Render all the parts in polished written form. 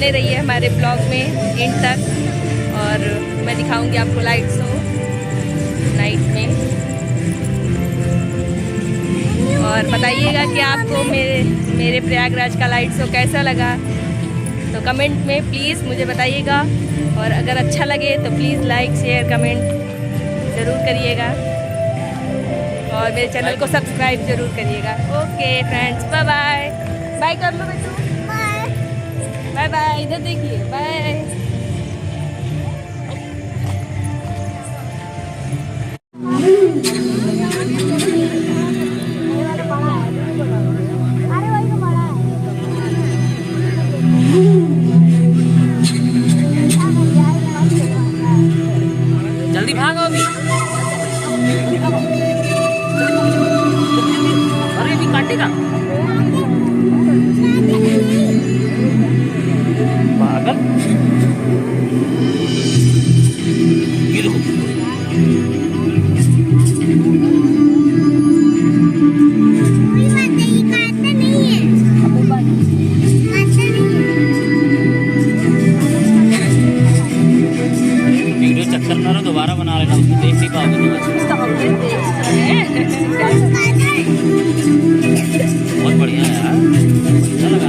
बने रहिए हमारे ब्लॉग में एंड तक, और मैं दिखाऊंगी आपको लाइट शो नाइट में। और बताइएगा कि आपको मेरे प्रयागराज का लाइट शो कैसा लगा, तो कमेंट में प्लीज़ मुझे बताइएगा। और अगर अच्छा लगे तो प्लीज़ लाइक शेयर कमेंट ज़रूर करिएगा, और मेरे चैनल को सब्सक्राइब ज़रूर करिएगा। Okay friends, bye bye. Bye कर लो बेटू, बाय बाय। इधर देखिए, बाय। जल्दी भागो अभी। अरे अभी काटेगा पागल। ये देखो, वीडियो चक्कर मारो, दोबारा बना लेना, उसको देख नहीं पाओगे बहुत बढ़िया है यार, अच्छा लगा।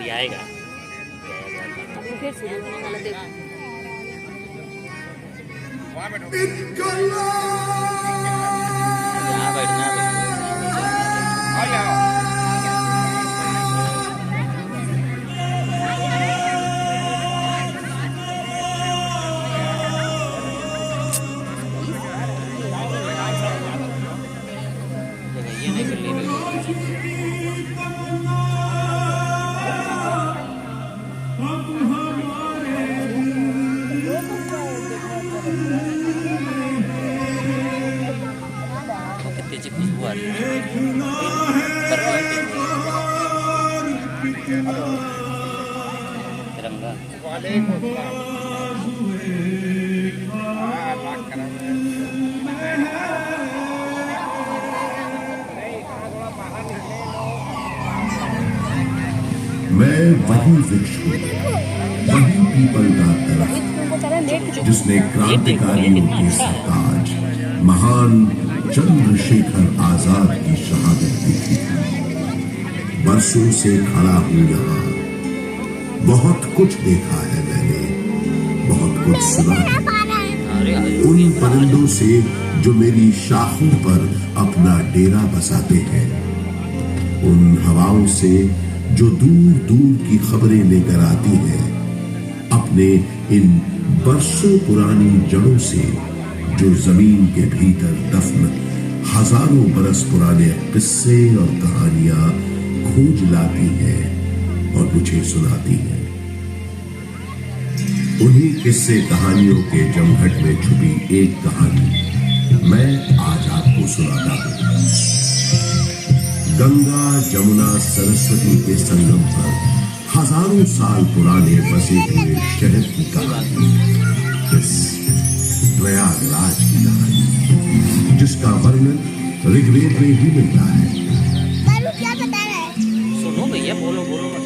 अभी आएगा। अभी फिर शुरू होने वाला देखो। यहाँ बैठना है। ये नहीं कर ली कितनी अच्छी खुशबू आ रही है तिरंगा। मैं वही वृक्ष हूँ, वही पीपल का दरख्त जिसने क्रांतिकारियों के सरताज महान चंद्रशेखर आजाद की शहादत दी थी। बरसों से खड़ा हूँ यहाँ, बहुत कुछ देखा है मैंने, बहुत कुछ सुना है। उन परिंदों से जो मेरी शाखों पर अपना डेरा बसाते हैं, उन हवाओं से जो दूर दूर की खबरें लेकर आती हैं, अपने इन बरसों पुरानी जड़ों से जो जमीन के भीतर दफन हजारों बरस पुराने किस्से और कहानियां खोज लाती हैं और मुझे सुनाती हैं। उन्हीं किस्से कहानियों के जमघट में छुपी एक कहानी मैं आज आपको सुनाता हूं। गंगा जमुना सरस्वती के संगम पर हजारों साल पुराने बसे हुए शहर की कहानी, इस प्रयागराज की कहानी, जिसका वर्णन ऋग्वेद में ही मिलता है। क्या बता रहा है? सुनो भैया, बोलो बोलो मत।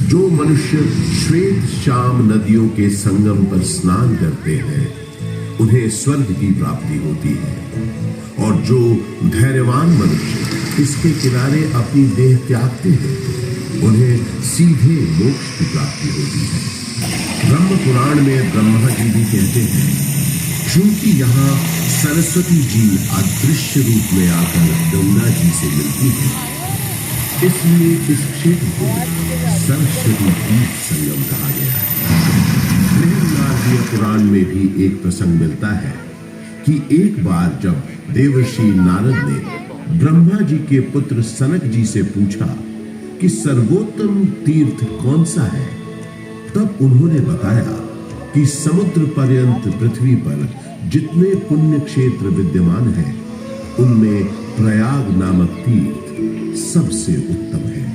जो मनुष्य श्वेत श्याम नदियों के संगम पर स्नान करते हैं, उन्हें स्वर्ग की प्राप्ति होती है, और जो धैर्यवान मनुष्य इसके किनारे अपनी देह त्यागते हैं, उन्हें सीधे मोक्ष की प्राप्ति होती है। ब्रह्म पुराण में ब्रह्मा जी भी कहते हैं, क्योंकि यहाँ सरस्वती जी अदृश्य रूप में आकर गंगा जी से मिलती है, इसलिए इस क्षेत्र को सरस्वती तीर्थ संगम कहा गया है। नारदीय पुराण में भी एक प्रसंग मिलता है कि एक बार जब देवर्षि नारद ने ब्रह्मा जी के पुत्र सनक जी से पूछा कि सर्वोत्तम तीर्थ कौन सा है, तब उन्होंने बताया कि समुद्र पर्यंत पृथ्वी पर जितने पुण्य क्षेत्र विद्यमान हैं, उनमें प्रयाग नामक तीर्थ सबसे उत्तम है।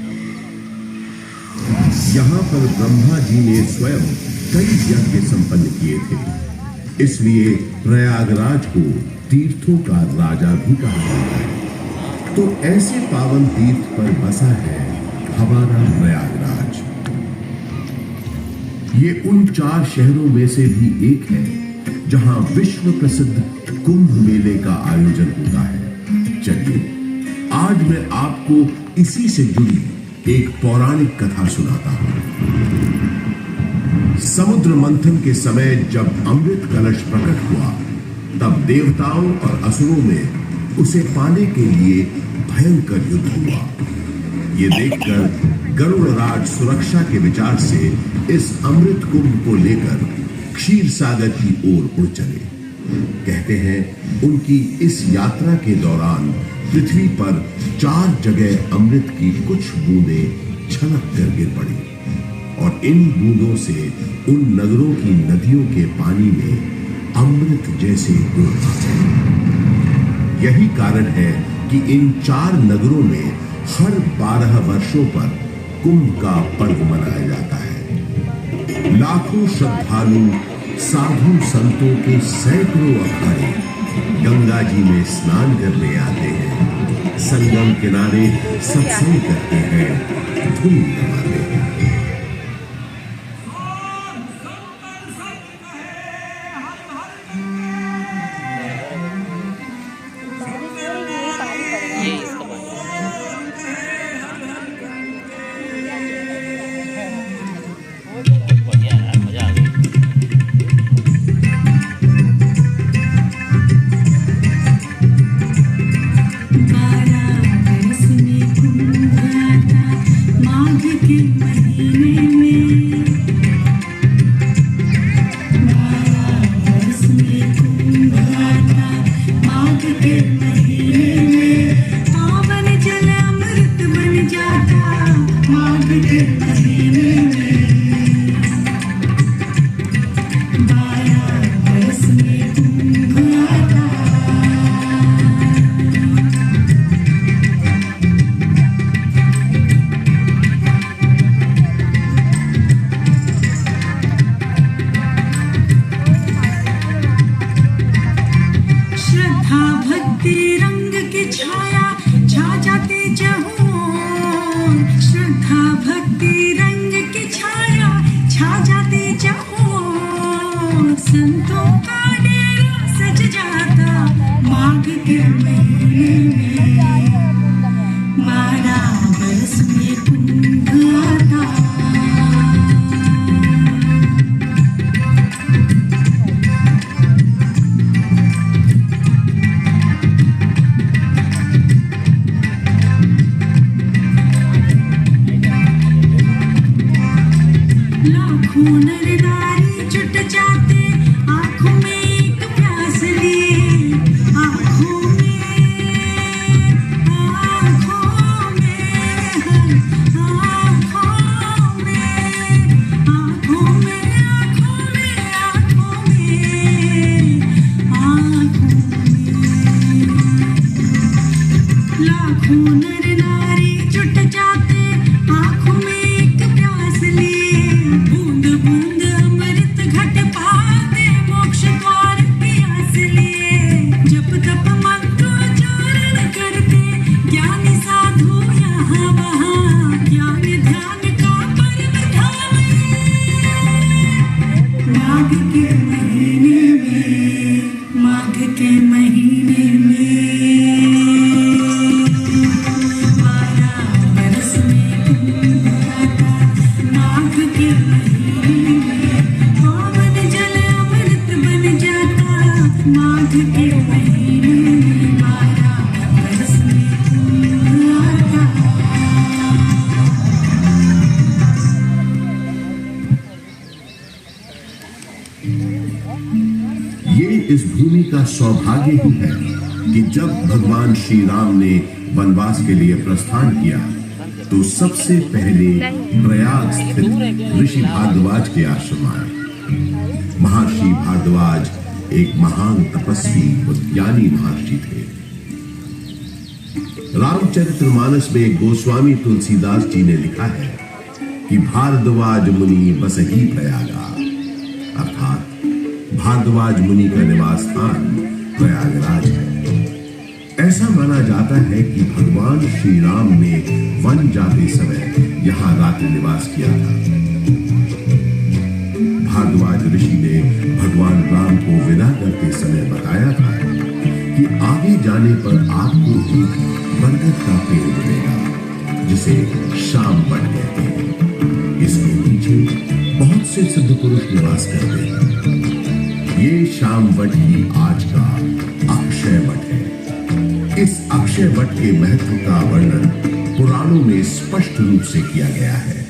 यहाँ पर ब्रह्मा जी ने स्वयं कई यज्ञ संपन्न किए थे, इसलिए प्रयागराज को तीर्थों का राजा भी कहा जाता है। तो ऐसे पावन तीर्थ पर बसा है हमारा प्रयागराज। ये उन 4 शहरों में से भी एक है जहां विश्व प्रसिद्ध कुंभ मेले का आयोजन होता है। चलिए आज मैं आपको इसी से जुड़ी एक पौराणिक कथा सुनाता हूं। समुद्र मंथन के समय जब अमृत कलश प्रकट हुआ, तब देवताओं और असुरों में उसे पाने के लिए भयंकर युद्ध हुआ। ये देखकर गरुड़राज सुरक्षा के विचार से इस अमृत कुंभ को लेकर क्षीर सागर की ओर उड़ चले। कहते हैं उनकी इस यात्रा के दौरान पृथ्वी पर 4 जगह अमृत की कुछ बूंदें छलक कर गिर पड़ी और इन बूंदों से उन नगरों की नदियों के पानी में अमृत जैसे गुण आ गए। यही कारण है कि इन 4 नगरों में हर 12 वर्षों पर कुंभ का पर्व मनाया जाता है। लाखों श्रद्धालु साधु संतों के सैकड़ों अखाड़े गंगा जी में स्नान करने आते हैं, संगम किनारे सत्संग करते हैं, धूम लगाते हैं। ये इसका पानी बढ़िया यार, मजा आ गई। संतों का डेरा सज जाता माघ के महीने में, 12 बरस में कुंभ आता। लाखों नर नारी जुट जाते आंखों में एक प्यास लिए, आंखों में आंखों में आंखों में आंखों में आंखों में आंखों में लाखों नर नारी जुट जाते आंखों में एक प्यास लिए, बूंद बूंद अमृत घट पाते मोक्ष द्वार प्यास लिए। जप तप मंत्रोच्चारण करते ज्ञानी साधु यहाँ वहाँ, ज्ञान ध्यान का परम धाम माघ के महीने में, माघ के महीने में 12 बरस में कुंभ आता। माघ के महीने में पावन जल अमृत बन जाता, माघ के महीने में 12 बरस में कुंभ आता। ये इस भूमि का सौभाग्य ही है कि जब भगवान श्री राम ने वनवास के लिए प्रस्थान किया, तो सबसे पहले प्रयाग स्थित ऋषि भारद्वाज के आश्रम आए। महर्षि भारद्वाज एक महान तपस्वी और ज्ञानी महर्षि थे। रामचरितमानस में गोस्वामी तुलसीदास जी ने लिखा है कि भारद्वाज मुनि बसहि प्रयागा, अर्थात भारद्वाज मुनि का निवास स्थान प्रयागराज है। ऐसा माना जाता है कि भगवान श्री राम ने वन जाते समय यहां रात्रि निवास किया था। भारद्वाज ऋषि ने भगवान राम को विदा करते समय बताया था कि आगे जाने पर आपको एक बरगद का पेड़ मिलेगा जिसे शाम वट कहते हैं। इसके नीचे बहुत से सिद्ध पुरुष निवास करते हैं। ये शाम वट ही आज का अक्षय वट है। इस अक्षय वट के महत्व का वर्णन पुराणों में स्पष्ट रूप से किया गया है।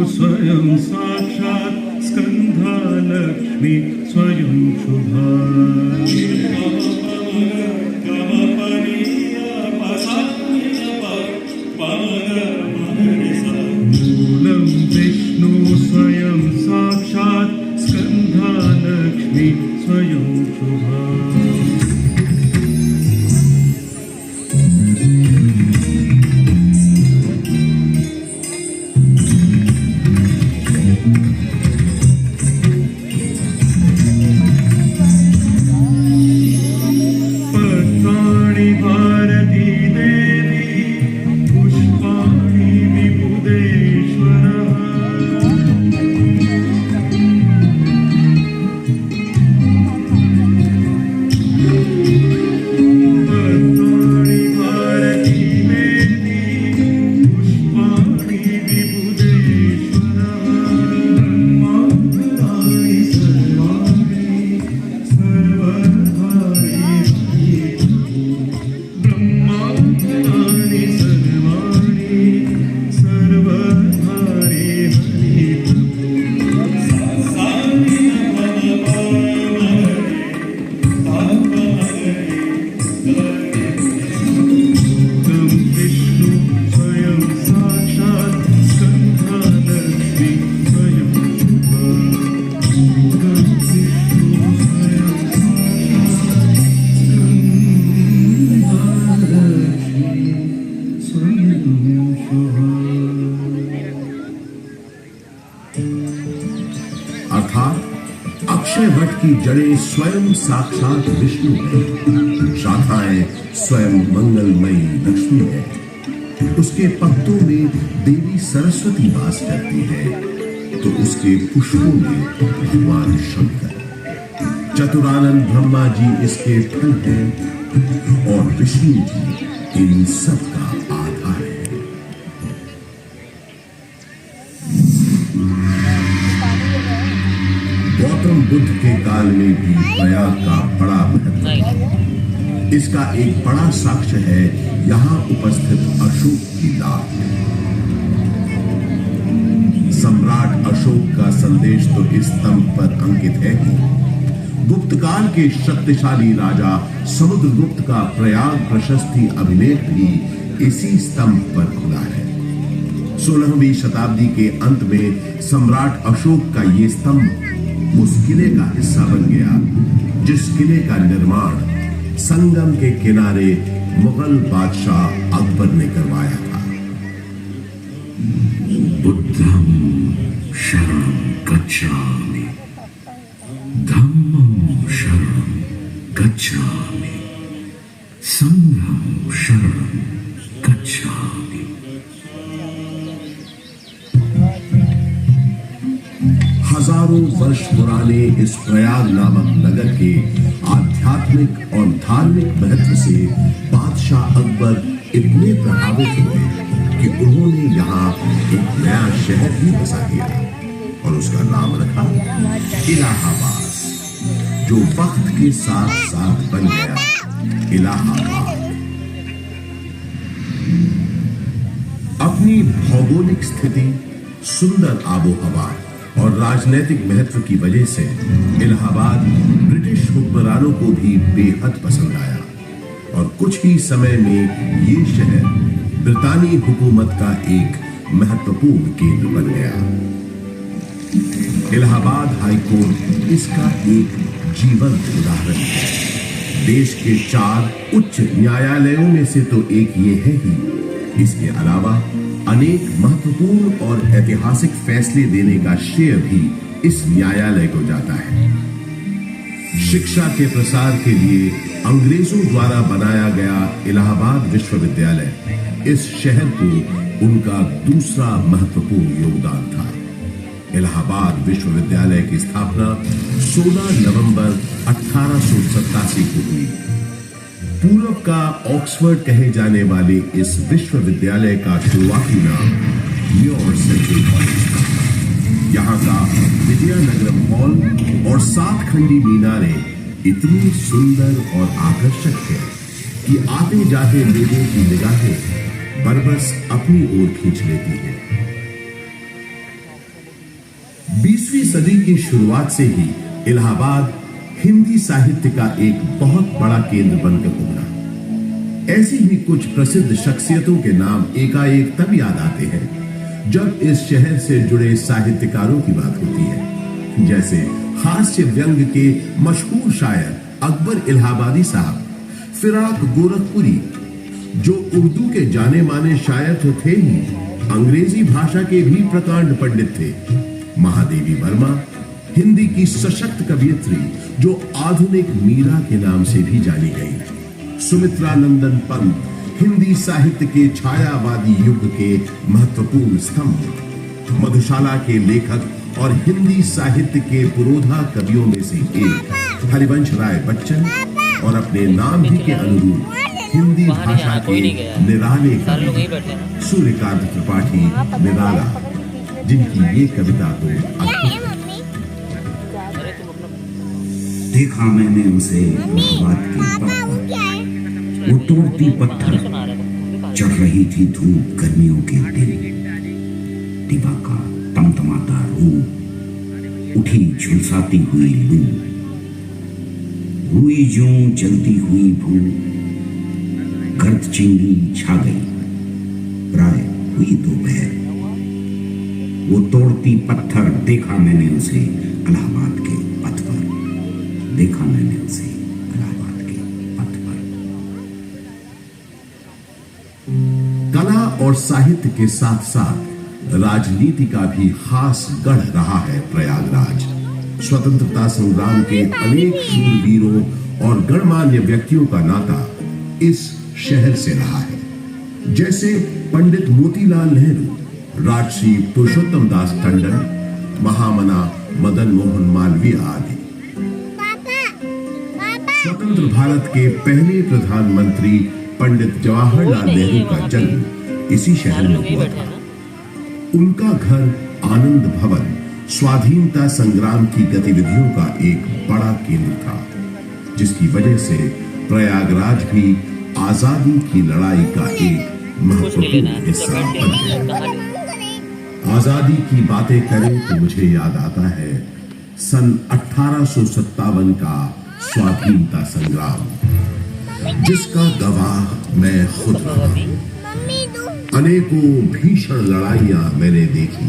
स्वयं साक्षात् स्कंधा लक्ष्मी स्वयं शुभा मूलं विष्णु स्वयं साक्षात् स्कंधा लक्ष्मी स्वयं शुभा। अर्थात अक्षय वट की जड़ें स्वयं साक्षात विष्णु है, शाखाएं स्वयं मंगलमयी लक्ष्मी है। उसके पत्तों में देवी सरस्वती वास करती है तो उसके पुष्पों में भगवान शंकर, चतुरानंद ब्रह्मा जी इसके फल हैं और विष्णु जी इन सब का आधार है। गौतम बुद्ध के काल में भी प्रयाग का बड़ा महत्व है। इसका एक बड़ा साक्ष्य है यहाँ उपस्थित अशोक की लाट। सम्राट अशोक का संदेश तो इस स्तंभ पर अंकित है कि गुप्त काल के शक्तिशाली राजा समुद्रगुप्त का प्रयाग प्रशस्ति अभिलेख भी इसी स्तंभ पर खुला है। 16वीं शताब्दी के अंत में सम्राट अशोक का ये स्तंभ उस किले का हिस्सा बन गया जिस किले का निर्माण संगम के किनारे मुगल बादशाह अकबर ने करवाया था। बुद्धं शरणं गच्छामि, धम्मं शरणं गच्छामि, संघं शरणं गच्छामि। हजारों वर्ष पुराने इस प्रयाग नामक नगर के आध्यात्मिक और धार्मिक महत्व से बादशाह अकबर इतने प्रभावित हुए कि उन्होंने यहाँ एक नया शहर भी बसा दिया और उसका नाम रखा इलाहाबाद। जो वक्त के साथ साथ बन गया इलाहाबाद। अपनी भौगोलिक स्थिति, सुंदर आबोहवा और राजनीतिक महत्व की वजह से इलाहाबाद ब्रिटिश हुक्मरानों को भी बेहद पसंद आया और कुछ ही समय में ये शहर ब्रितानी हुकूमत का एक महत्वपूर्ण केंद्र बन गया। इलाहाबाद हाई कोर्ट इसका एक जीवंत उदाहरण है। देश के 4 उच्च न्यायालयों में से तो एक ये है ही। इसके अलावा अनेक महत्वपूर्ण और ऐतिहासिक फैसले देने का श्रेय भी इस न्यायालय को जाता है। शिक्षा के प्रसार के लिए अंग्रेजों द्वारा बनाया गया इलाहाबाद विश्वविद्यालय इस शहर को उनका दूसरा महत्वपूर्ण योगदान था। इलाहाबाद विश्वविद्यालय की स्थापना 16 नवंबर 1887 को हुई। पूर्व का ऑक्सफोर्ड कहे जाने वाले इस विश्वविद्यालय का शुरुआती नाम न्यू सेंट्रल कॉलेज था। यहाँ का विद्यानगरम हॉल और 7 खंडी मीनारें इतनी सुंदर और आकर्षक है कि आते जाते लोगों की निगाहें बरबस अपनी ओर खींच लेती हैं। 20वीं सदी की शुरुआत से ही इलाहाबाद हिंदी साहित्य का एक बहुत बड़ा केंद्र बनकर उभरा। ऐसी ही कुछ प्रसिद्ध शख्सियतों के नाम एकाएक तब याद आते हैं जब इस शहर से जुड़े साहित्यकारों की बात होती है। जैसे हास्य व्यंग के मशहूर शायर अकबर इलाहाबादी साहब, फिराक गोरखपुरी जो उर्दू के जाने माने शायर तो थे ही, अंग्रेजी भाषा के भी प्रकांड पंडित थे। महादेवी वर्मा हिंदी की सशक्त कवयित्री जो आधुनिक मीरा के नाम से भी जानी गई। सुमित्रा नंदन पंत हिंदी साहित्य के छायावादी युग के महत्वपूर्ण स्तंभ। मधुशाला के लेखक और हिंदी साहित्य के पुरोधा कवियों में से एक हरिवंश राय बच्चन और अपने नाम ही के अनुरूप हिंदी भाषा के निराले कवि सूर्यकांत त्रिपाठी निराला, जिनकी ये कविता तो अद्भुत है। देखा मैंने उसे इलाहाबाद के पथ पर, वो तोड़ती पत्थर, चढ़ रही थी धूप गर्मियों के दिन। दिवा का तमतमाता रूप, उठी झुलसाती हुई लू, हुई ज्यों जलती हुई भूख, गर्द चिंगी छा गई, प्राय हुई दोपहर। वो तोड़ती पत्थर, देखा मैंने उसे इलाहाबाद के पथ पर, देखा मैंने उसे इलाहाबाद के पथ पर। कला और साहित्य के साथ साथ राजनीति का भी खास गढ़ रहा है प्रयागराज। स्वतंत्रता संग्राम के अनेक शूरवीरों और गणमान्य व्यक्तियों का नाता इस शहर से रहा है। जैसे पंडित मोतीलाल नेहरू, राजश्री पुरुषोत्तम दास टंडन, महामना मदन मोहन मालवीय आदि। स्वतंत्र भारत के पहले प्रधानमंत्री पंडित जवाहरलाल नेहरू का जन्म इसी शहर में हुआ था। उनका घर आनंद भवन स्वाधीनता संग्राम की गतिविधियों का एक बड़ा केंद्र था, जिसकी वजह से प्रयागराज भी आजादी की लड़ाई का एक महत्वपूर्ण हिस्सा बन गया। आजादी की बातें करें तो मुझे याद आता है सन 1857 का स्वाधीनता संग्राम, जिसका गवाह मैं खुद रहा। अनेकों भीषण लड़ाइयां मैंने देखी।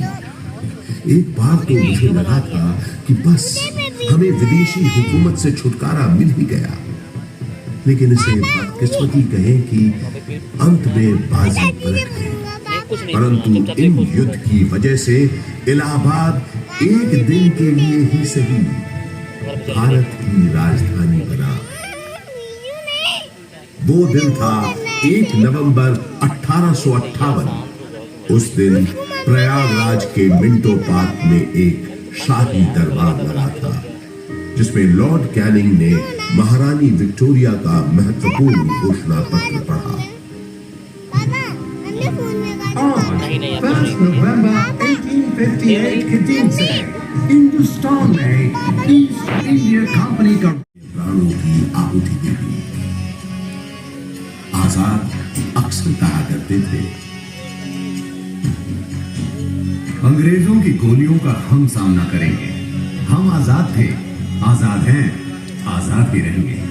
एक बार तो मुझे लगा था कि बस हमें विदेशी हुकूमत से छुटकारा मिल ही गया, लेकिन इसे बदकिस्मती कहें कि अंत में बाजी पलट गई। परंतु इन युद्ध की वजह से इलाहाबाद एक दिन के लिए ही सही भारत की राजधानी बना। वो दिन था 1 नवंबर 1858। उस दिन प्रयागराज के मिंटो पार्क में एक शाही दरबार लगा था, जिसमें लॉर्ड कैनिंग ने महारानी विक्टोरिया का महत्वपूर्ण घोषणा पत्र पढ़ा। ही नहीं आता 1 नवंबर 1858 के दिन से हिंदुस्तान में ईस्ट इंडिया कंपनी का प्राणों की आहुति दी थी। आजाद अक्सर कहा करते थे, अंग्रेजों की गोलियों का हम सामना करेंगे। हम आजाद थे, आजाद हैं, आजाद ही रहेंगे।